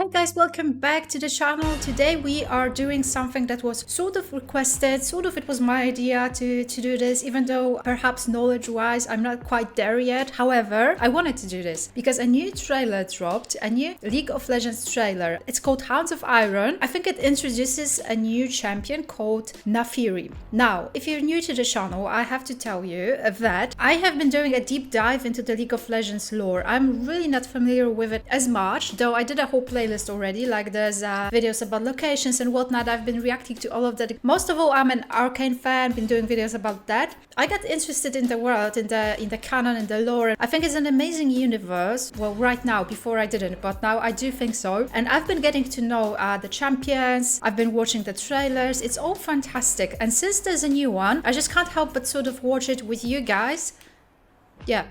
Hi guys, welcome back to the channel. Today we are doing something that was sort of requested, it was my idea to do this, even though perhaps knowledge-wise I'm not quite there yet. However, I wanted to do this because a new trailer dropped, a new League of Legends trailer. It's called Hounds of Iron. I think it introduces a new champion called Naafiri. Now, if you're new to the channel, I have to tell you that I have been doing a deep dive into the League of Legends lore. I'm really not familiar with it as much, though I did a whole playlist already, like there's videos about locations and whatnot. I've been reacting to all of that. Most of all, I'm an Arcane fan, been doing videos about that. I got interested in the world, in the canon, in the lore. I think it's an amazing universe. Well, right now, before I didn't, but now I do think so. And I've been getting to know the champions. I've been watching the trailers. It's all fantastic. And since there's a new one, I just can't help but sort of watch it with you guys. Yeah,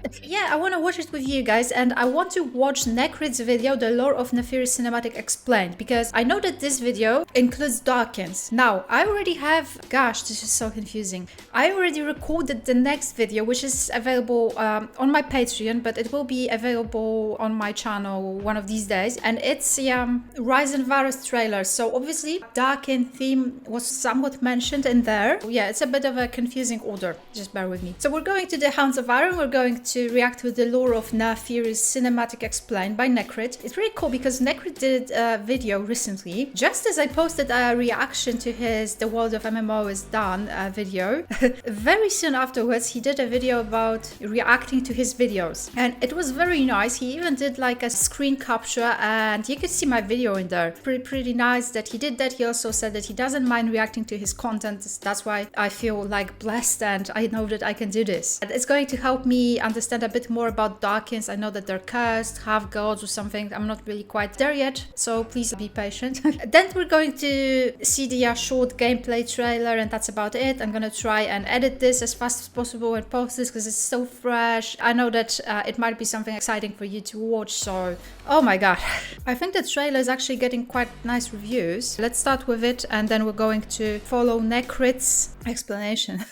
I want to watch it with you guys, and I want to watch Necrit's video, The Lore of Naafiri Cinematic Explained, because I know that this video includes Dawkins. Now, I already have, gosh, this is so confusing. I already recorded the next video, which is available on my Patreon, but it will be available on my channel one of these days, and it's the Rise and Varus trailer. So obviously, Dawkins theme was somewhat mentioned in there. Yeah, it's a bit of a confusing order, just bear with me. So we're going to the Hounds of Iron, we're going to react to the lore of Naafiri's Cinematic Explained by Necrit. It's really cool because Necrit did a video recently, just as I posted a reaction to his The World of MMO is Done video. Very soon afterwards, he did a video about reacting to his videos, and it was very nice. He even did like a screen capture, and you could see my video in there. Pretty nice that he did that. He also said that he doesn't mind reacting to his content. That's why I feel like blessed, and I know that I can do this. And it's going to help me understand a bit more about Dawkins. I know that they're cursed, half gods or something. I'm not really quite there yet, so please be patient. Then we're going to see the short gameplay trailer, and that's about it. I'm gonna try and edit this as fast as possible and post this because it's so fresh. I know that it might be something exciting for you to watch, so oh my god. I think the trailer is actually getting quite nice reviews. Let's start with it, and then we're going to follow Necrit's explanation.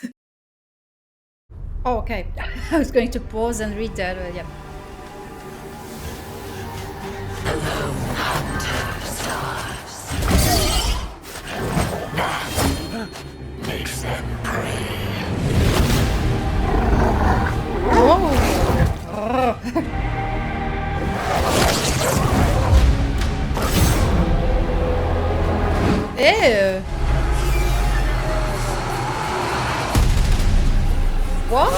Oh, okay. I was going to pause and read that, but yeah. Hello, hunter stars. That makes them prey. Oh! Ew! What?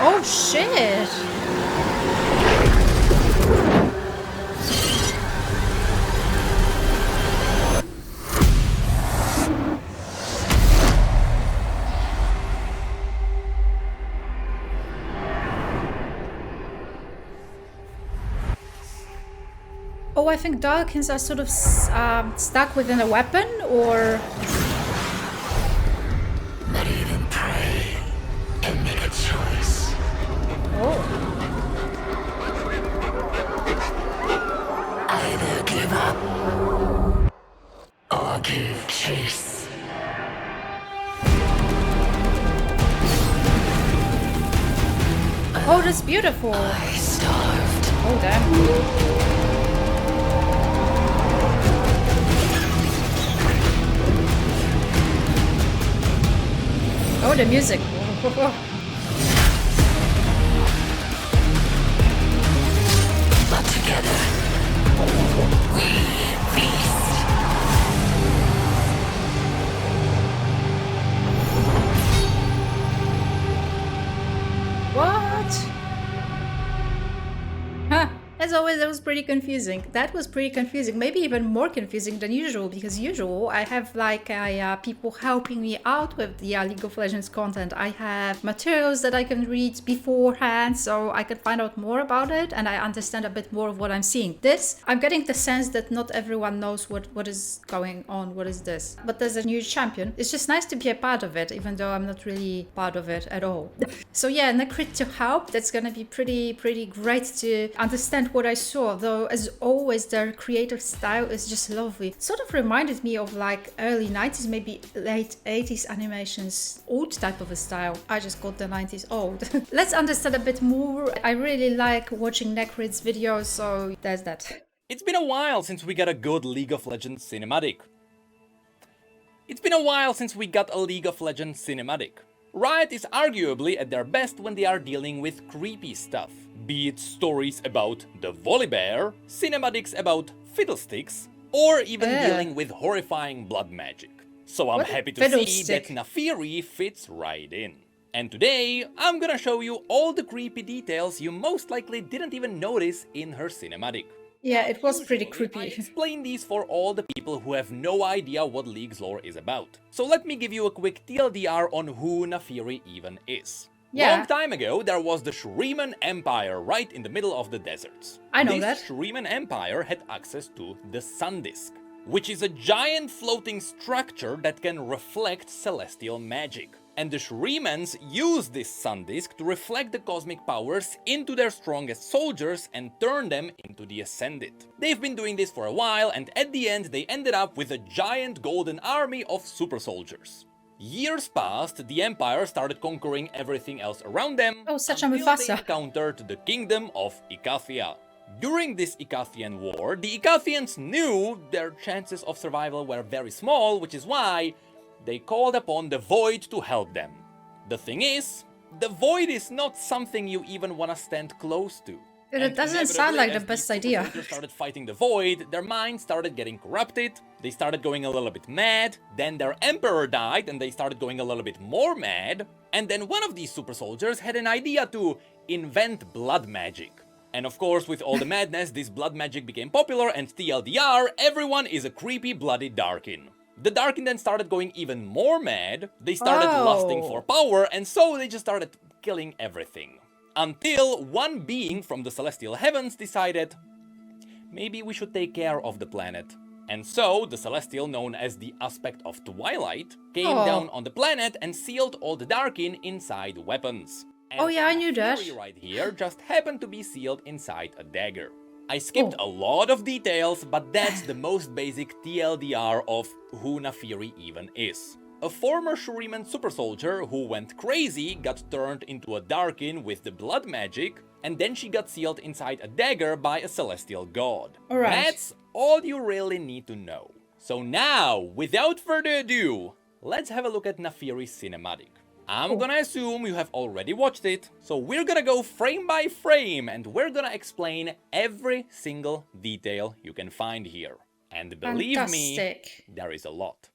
Oh shit! Oh, I think Dawkins are sort of stuck within a weapon, or... Not even prey can make a choice. Oh. Either give up or give chase. Oh, that's beautiful. I starved. Oh, damn. Oh, the music. But together, we feast. What? Huh. As always, that was pretty confusing. That was pretty confusing. Maybe even more confusing than usual, because usual I have like people helping me out with the League of Legends content. I have materials that I can read beforehand, so I can find out more about it, and I understand a bit more of what I'm seeing. This, I'm getting the sense that not everyone knows what is going on. What is this? But there's a new champion. It's just nice to be a part of it, even though I'm not really part of it at all. So yeah, Necrit to help. That's gonna be pretty great to understand what I saw, though as always their creative style is just lovely. It sort of reminded me of like early 90s, maybe late 80s animations, old type of a style. I just got the 90s old. Let's understand a bit more. I really like watching Necrit's videos, so there's that. It's been a while since we got a good League of Legends cinematic. It's been a while since we got a League of Legends cinematic. Riot is arguably at their best when they are dealing with creepy stuff. Be it stories about the Volibear, cinematics about fiddlesticks, or even dealing with horrifying blood magic. So I'm happy to see that Naafiri fits right in. And today, I'm gonna show you all the creepy details you most likely didn't even notice in her cinematic. Yeah, it was pretty creepy. I explain these for all the people who have no idea what League's lore is about. So let me give you a quick TLDR on who Naafiri even is. Yeah. Long time ago, there was the Shuriman Empire right in the middle of the deserts. I know that. This Shuriman Empire had access to the Sun Disk, which is a giant floating structure that can reflect celestial magic. And the Shurimans use this Sun Disk to reflect the cosmic powers into their strongest soldiers and turn them into the Ascended. They've been doing this for a while, and at the end they ended up with a giant golden army of super soldiers. Years passed, the Empire started conquering everything else around them, Oh, such a until Mufasa. they encountered the kingdom of Icathia. During this Icathian war, the Icathians knew their chances of survival were very small, which is why they called upon the Void to help them. The thing is, the Void is not something you even want to stand close to. It doesn't sound like the best idea. When they started fighting the Void, their minds started getting corrupted, they started going a little bit mad, then their Emperor died and they started going a little bit more mad, and then one of these super soldiers had an idea to invent blood magic. And of course, with all the madness, this blood magic became popular, and TLDR, everyone is a creepy bloody Darkin. The Darkin then started going even more mad, they started lusting for power, and so they just started killing everything. Until one being from the celestial heavens decided, maybe we should take care of the planet. And so, the celestial known as the Aspect of Twilight came down on the planet and sealed all the Darkin inside weapons. And Oh yeah, I knew that. Naafiri right here just happened to be sealed inside a dagger. I skipped a lot of details, but that's the most basic TLDR of who Naafiri even is. A former Shuriman super soldier who went crazy got turned into a Darkin with the blood magic, and then she got sealed inside a dagger by a celestial god. Alright. That's all you really need to know. So now, without further ado, let's have a look at Naafiri's cinematic. I'm gonna assume you have already watched it, so we're gonna go frame by frame and we're gonna explain every single detail you can find here. And believe me, there is a lot.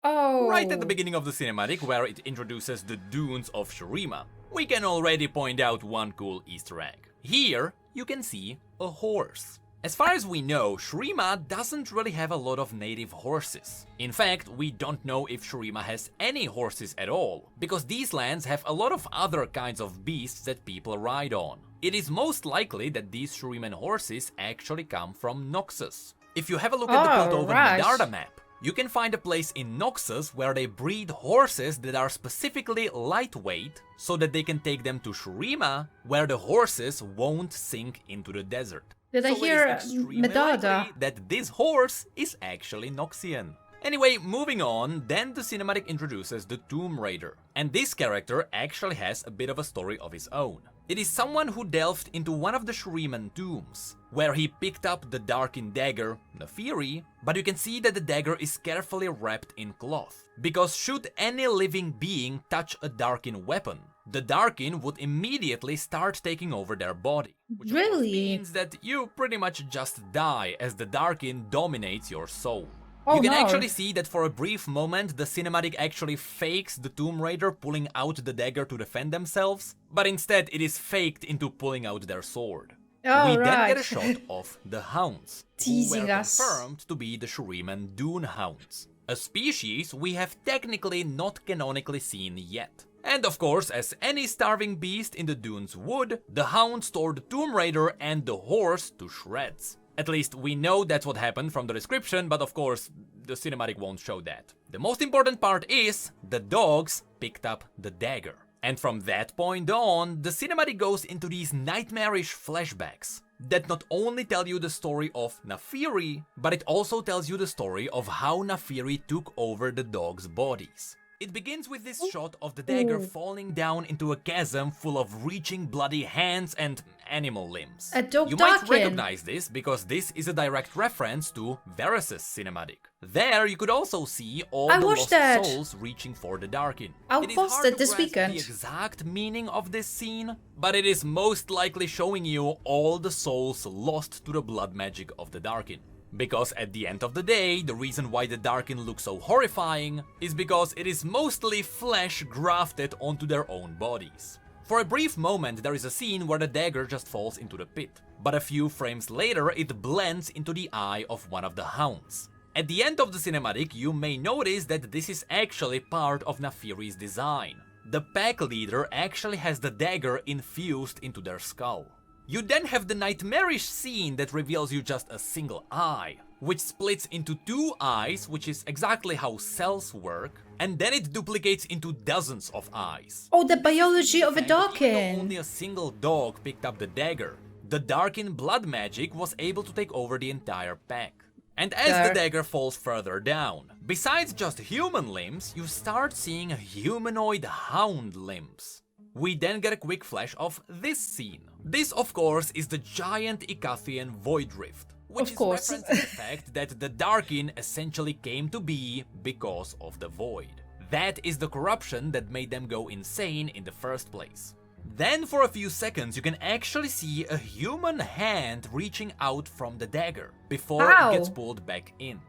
Oh. Right at the beginning of the cinematic, where it introduces the dunes of Shurima, we can already point out one cool Easter egg. Here, you can see a horse. As far as we know, Shurima doesn't really have a lot of native horses. In fact, we don't know if Shurima has any horses at all, because these lands have a lot of other kinds of beasts that people ride on. It is most likely that these Shuriman horses actually come from Noxus. If you have a look at the Piltover Medarda map, you can find a place in Noxus where they breed horses that are specifically lightweight, so that they can take them to Shurima, where the horses won't sink into the desert. Did I hear Medarda? That this horse is actually Noxian. Anyway, moving on, then the cinematic introduces the Tomb Raider. And this character actually has a bit of a story of his own. It is someone who delved into one of the Shuriman tombs, where he picked up the Darkin dagger, Naafiri, but you can see that the dagger is carefully wrapped in cloth. Because should any living being touch a Darkin weapon, the Darkin would immediately start taking over their body. Which of course means that you pretty much just die as the Darkin dominates your soul. You can actually see that for a brief moment the cinematic actually fakes the Tomb Raider pulling out the dagger to defend themselves, but instead it is faked into pulling out their sword. We then get a shot of the Hounds, who were confirmed to be the Shuriman Dune Hounds, a species we have technically not canonically seen yet. And of course, as any starving beast in the dunes would, the Hounds tore the Tomb Raider and the horse to shreds. At least we know that's what happened from the description, but of course, the cinematic won't show that. The most important part is, the dogs picked up the dagger. And from that point on, the cinematic goes into these nightmarish flashbacks, that not only tell you the story of Naafiri, but it also tells you the story of how Naafiri took over the dogs' bodies. It begins with this shot of the dagger falling down into a chasm full of reaching bloody hands and animal limbs. A dog You might Darkin. recognize this because this is a direct reference to Varys' cinematic. There you could also see all I the watched lost that. souls reaching for the Darkin. I'll It is post hard it to this grasp weekend. the exact meaning of this scene, but it is most likely showing you all the souls lost to the blood magic of the Darkin. Because at the end of the day, the reason why the Darkin look so horrifying is because it is mostly flesh grafted onto their own bodies. For a brief moment there is a scene where the dagger just falls into the pit, but a few frames later it blends into the eye of one of the hounds. At the end of the cinematic you may notice that this is actually part of Naafiri's design. The pack leader actually has the dagger infused into their skull. You then have the nightmarish scene that reveals you just a single eye, which splits into two eyes, which is exactly how cells work, and then it duplicates into dozens of eyes. Oh, the biology of a Even though Darkin. only a single dog picked up the dagger, the Darkin blood magic was able to take over the entire pack. And as There. the dagger falls further down, besides just human limbs, you start seeing humanoid hound limbs. We then get a quick flash of this scene. This, of course, is the giant Icathian void rift, which Of is course. referencing the fact that the Darkin essentially came to be because of the void. That is the corruption that made them go insane in the first place. Then for a few seconds you can actually see a human hand reaching out from the dagger before Ow. it gets pulled back in.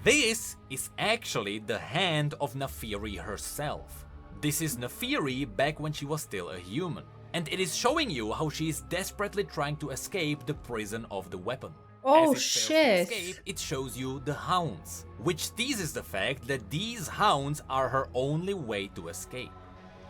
This is actually the hand of Naafiri herself. This is Naafiri back when she was still a human, and it is showing you how she is desperately trying to escape the prison of the weapon. Oh, As it fails shit. to escape, it shows you the hounds, which teases the fact that these hounds are her only way to escape.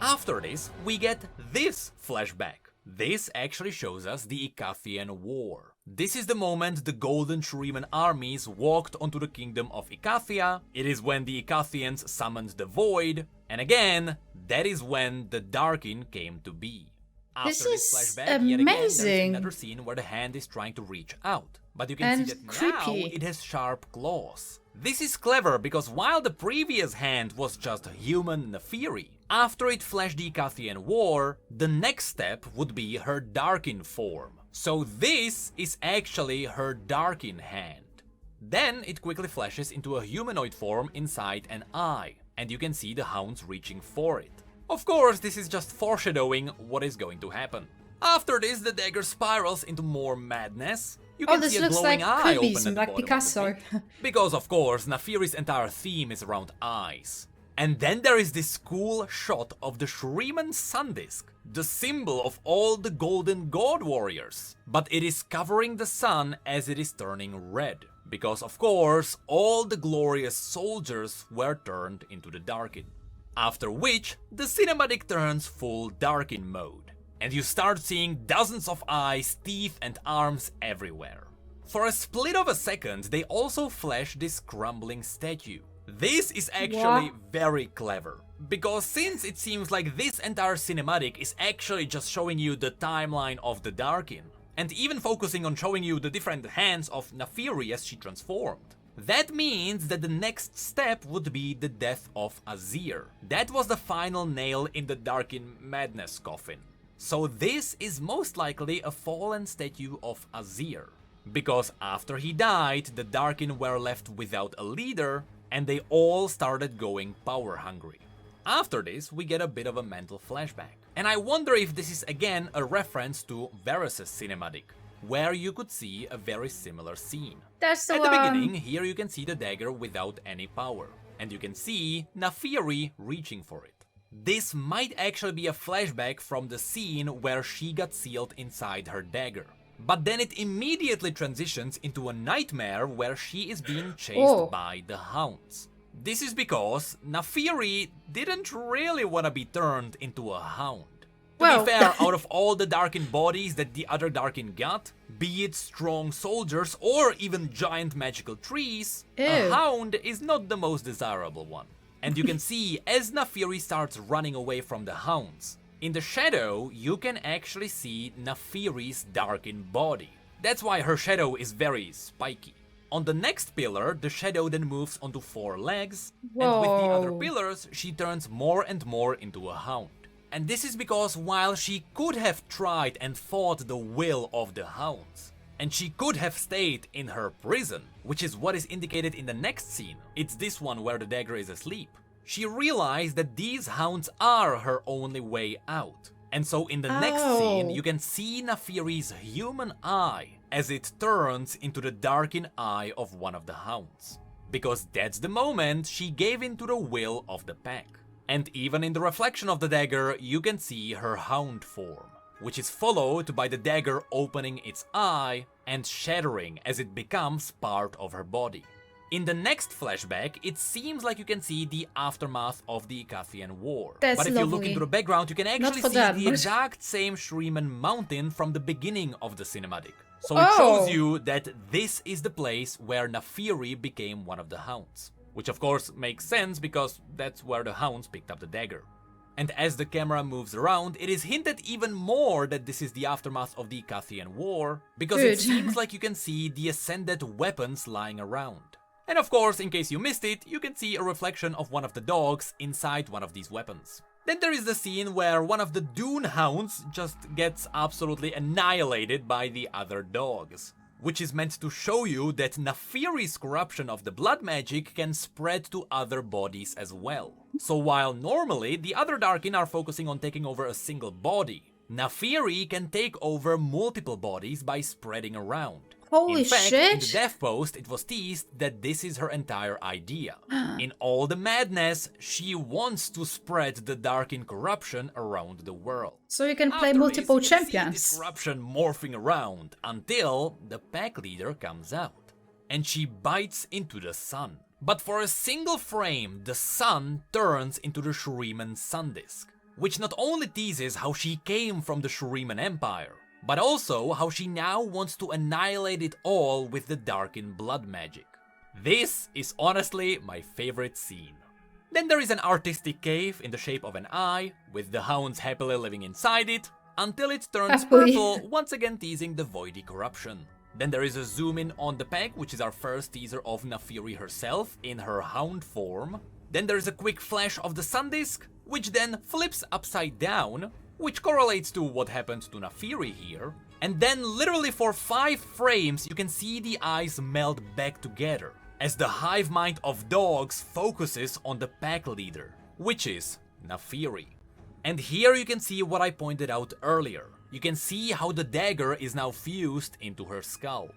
After this, we get this flashback. This actually shows us the Icathian War. This is the moment the Golden Shuriman armies walked onto the kingdom of Icathia. It is when the Icathians summoned the Void, and again, that is when the Darkin came to be. After This this is flashback, yet again, there's amazing. another scene where the hand is trying to reach out. But you can And see that now creepy. it has sharp claws. This is clever because while the previous hand was just human Naafiri, after it flashed the Icathian War, the next step would be her Darkin form. So this is actually her Darkin hand. Then it quickly flashes into a humanoid form inside an eye, and you can see the hounds reaching for it. Of course, this is just foreshadowing what is going to happen. After this, the dagger spirals into more madness. You Oh, can this see a looks glowing like eye open cubism, at the like bottom of the Picasso. pit. Because of course, Naafiri's entire theme is around eyes. And then there is this cool shot of the Shuriman sun disk, the symbol of all the golden god warriors. But it is covering the sun as it is turning red. Because of course, all the glorious soldiers were turned into the Darkin. After which, the cinematic turns full Darkin mode. And you start seeing dozens of eyes, teeth and arms everywhere. For a split of a second, they also flash this crumbling statue. This is actually very clever, because since it seems like this entire cinematic is actually just showing you the timeline of the Darkin, and even focusing on showing you the different hands of Naafiri as she transformed, that means that the next step would be the death of Azir. That was the final nail in the Darkin madness coffin. So this is most likely a fallen statue of Azir, because after he died, the Darkin were left without a leader, and they all started going power hungry. After this, we get a bit of a mental flashback. And I wonder if this is again a reference to Varys' cinematic, where you could see a very similar scene. That's the At one. the beginning, here you can see the dagger without any power, and you can see Naafiri reaching for it. This might actually be a flashback from the scene where she got sealed inside her dagger. But then it immediately transitions into a nightmare where she is being chased by the hounds. This is because Naafiri didn't really want to be turned into a hound. To be fair, out of all the Darkin bodies that the other Darkin got, be it strong soldiers or even giant magical trees, a hound is not the most desirable one. And you can see as Naafiri starts running away from the hounds, in the shadow you can actually see Naafiri's Darkin body. That's why her shadow is very spiky. On the next pillar, the shadow then moves onto 4 legs, and with the other Whoa. pillars, she turns more and more into a hound. And this is because while she could have tried and fought the will of the hounds, and she could have stayed in her prison, which is what is indicated in the next scene, it's this one where the dagger is asleep, she realized that these hounds are her only way out. And so in the next scene, you can see Naafiri's human eye as it turns into the darkened eye of one of the hounds. Because that's the moment she gave in to the will of the pack. And even in the reflection of the dagger, you can see her hound form, which is followed by the dagger opening its eye and shattering as it becomes part of her body. In the next flashback, it seems like you can see the aftermath of the Icathian War. That's but if you look lovely. into the background, you can actually for see them, the but- exact same Shreeman mountain from the beginning of the cinematic. So it Oh. shows you that this is the place where Naafiri became one of the hounds. Which of course makes sense because that's where the hounds picked up the dagger. And as the camera moves around, it is hinted even more that this is the aftermath of the Icathian War, because it Good. seems like you can see the ascended weapons lying around. And of course, in case you missed it, you can see a reflection of one of the dogs inside one of these weapons. Then there is the scene where one of the Dune hounds just gets absolutely annihilated by the other dogs, which is meant to show you that Naafiri's corruption of the blood magic can spread to other bodies as well. So while normally the other Darkin are focusing on taking over a single body, Naafiri can take over multiple bodies by spreading around. Holy In fact, in the shit. death post, it was teased that this is her entire idea. In all the madness, she wants to spread the Darkin corruption around the world. So you can play After multiple this, you can see this champions. corruption morphing around until the pack leader comes out, and she bites into the sun. But for a single frame, the sun turns into the Shuriman sun disk, which not only teases how she came from the Shuriman Empire, but also how she now wants to annihilate it all with the darkened blood magic. This is honestly my favorite scene. Then there is an artistic cave in the shape of an eye, with the hounds happily living inside it, until it turns Happily. purple, once again teasing the voidy corruption. Then there is a zoom in on the pack, which is our first teaser of Naafiri herself in her hound form. Then there is a quick flash of the sun disk, which then flips upside down, which correlates to what happened to Naafiri here. And then literally for 5 frames you can see the eyes meld back together, as the hive mind of dogs focuses on the pack leader, which is Naafiri. And here you can see what I pointed out earlier. You can see how the dagger is now fused into her skull.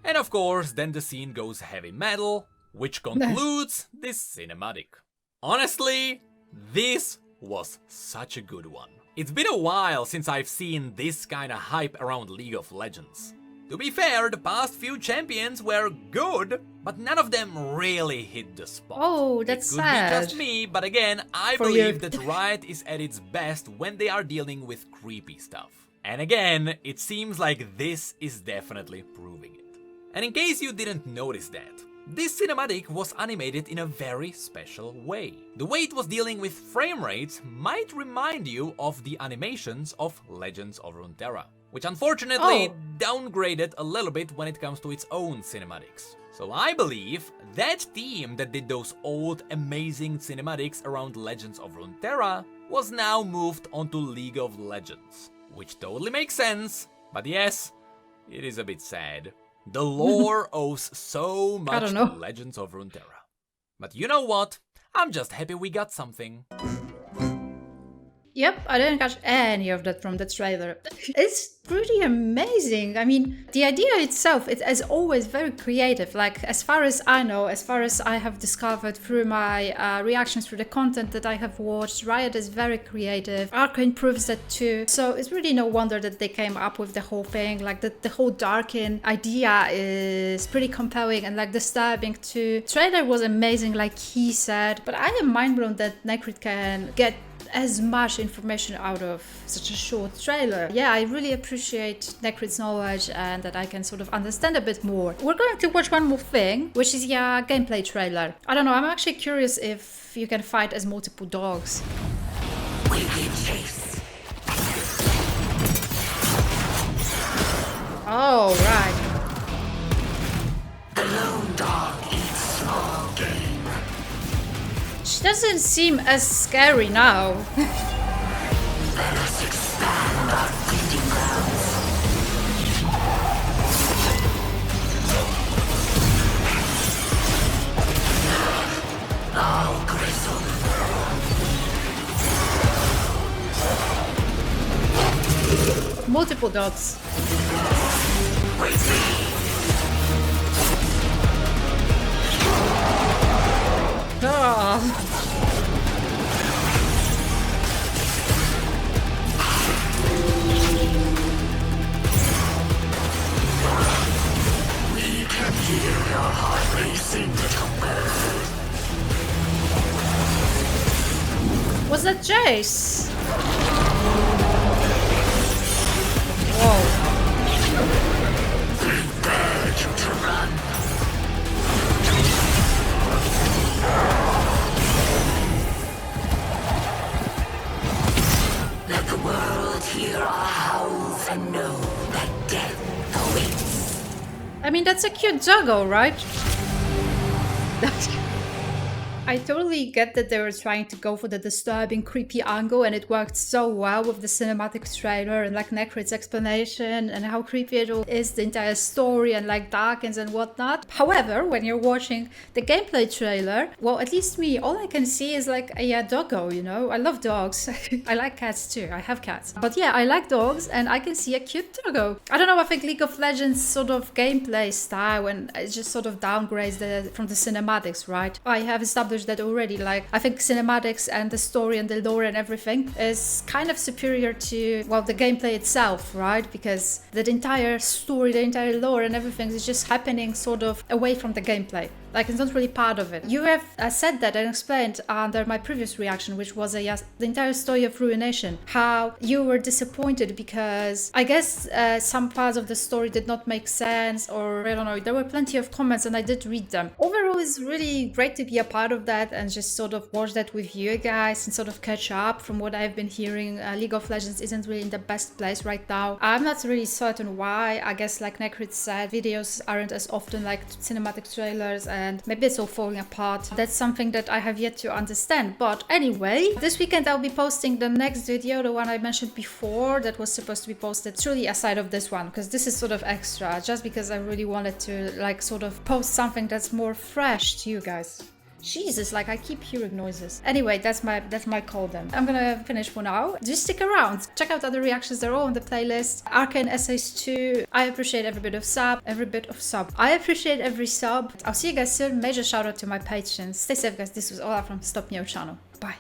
And of course, then the scene goes heavy metal, which concludes this cinematic. Honestly, this was such a good one. It's been a while since I've seen this kinda hype around League of Legends. To be fair, the past few champions were good, but none of them really hit the spot. Oh, that's It could sad. be just me, but again, I For believe you. that Riot is at its best when they are dealing with creepy stuff. And again, it seems like this is definitely proving it. And in case you didn't notice that, this cinematic was animated in a very special way. The way it was dealing with frame rates might remind you of the animations of Legends of Runeterra, which unfortunately downgraded a little bit when it comes to its own cinematics. So I believe that team that did those old amazing cinematics around Legends of Runeterra was now moved onto League of Legends, which totally makes sense, but yes, it is a bit sad. The lore owes so much to know. Legends of Runeterra. But you know what? I'm just happy we got something. Yep, I didn't catch any of that from the trailer. It's pretty amazing. I mean, the idea itself, it is always very creative. Like, as far as I know, as far as I have discovered through my reactions through the content that I have watched, Riot is very creative. Arcane proves that too. So it's really no wonder that they came up with the whole thing. Like, the whole Darken idea is pretty compelling and like disturbing too. Trailer was amazing, like he said. But I am mind blown that Necrit can get as much information out of such a short trailer. Yeah, I really appreciate Necrit's knowledge and that I can sort of understand a bit more. We're going to watch one more thing, which is yeah, gameplay trailer. I don't know, I'm actually curious if you can fight as multiple dogs. We give chase. Oh, right. doesn't seem as scary now. Let us expand our feeding grounds. Now, Gristle. Multiple dots. With me. Ah. We can hear your heart racing, little bird. Was that Jace? Whoa. Prepare you to run. Let the world hear our howls and know that death awaits. I mean, that's a cute doggo, right? I totally get that they were trying to go for the disturbing, creepy angle, and it worked so well with the cinematic trailer and like Necrit's explanation and how creepy it all is, the entire story and like darkens and whatnot. However, when you're watching the gameplay trailer, well, at least me, all I can see is like a doggo, you know? I love dogs. I like cats too. I have cats. But yeah, I like dogs and I can see a cute doggo. I don't know, I think League of Legends sort of gameplay style and it just sort of downgrades from the cinematics, right? I have established that already. Like, I think cinematics and the story and the lore and everything is kind of superior to, well, the gameplay itself, right? Because the entire story, the entire lore and everything is just happening sort of away from the gameplay. Like, it's not really part of it. You have said that and explained under my previous reaction, which was the entire story of Ruination, how you were disappointed because I guess some parts of the story did not make sense, or I don't know, there were plenty of comments and I did read them. Overall, it's really great to be a part of that and just sort of watch that with you guys and sort of catch up. From what I've been hearing, League of Legends isn't really in the best place right now. I'm not really certain why. I guess, like Necrit said, videos aren't as often like cinematic trailers and maybe it's all falling apart. That's something that I have yet to understand. But anyway, this weekend I'll be posting the next video, the one I mentioned before that was supposed to be posted truly aside of this one, because this is sort of extra, just because I really wanted to like sort of post something that's more fresh to you guys. Jesus, like I keep hearing noises. Anyway, that's my call then. I'm gonna finish for now. Just stick around. Check out other reactions, they're all on the playlist. Arcane Essays 2. I appreciate every bit of sub. I appreciate every sub. I'll see you guys soon. Major shout out to my patrons. Stay safe guys. This was Ola from Stop Neo channel. Bye.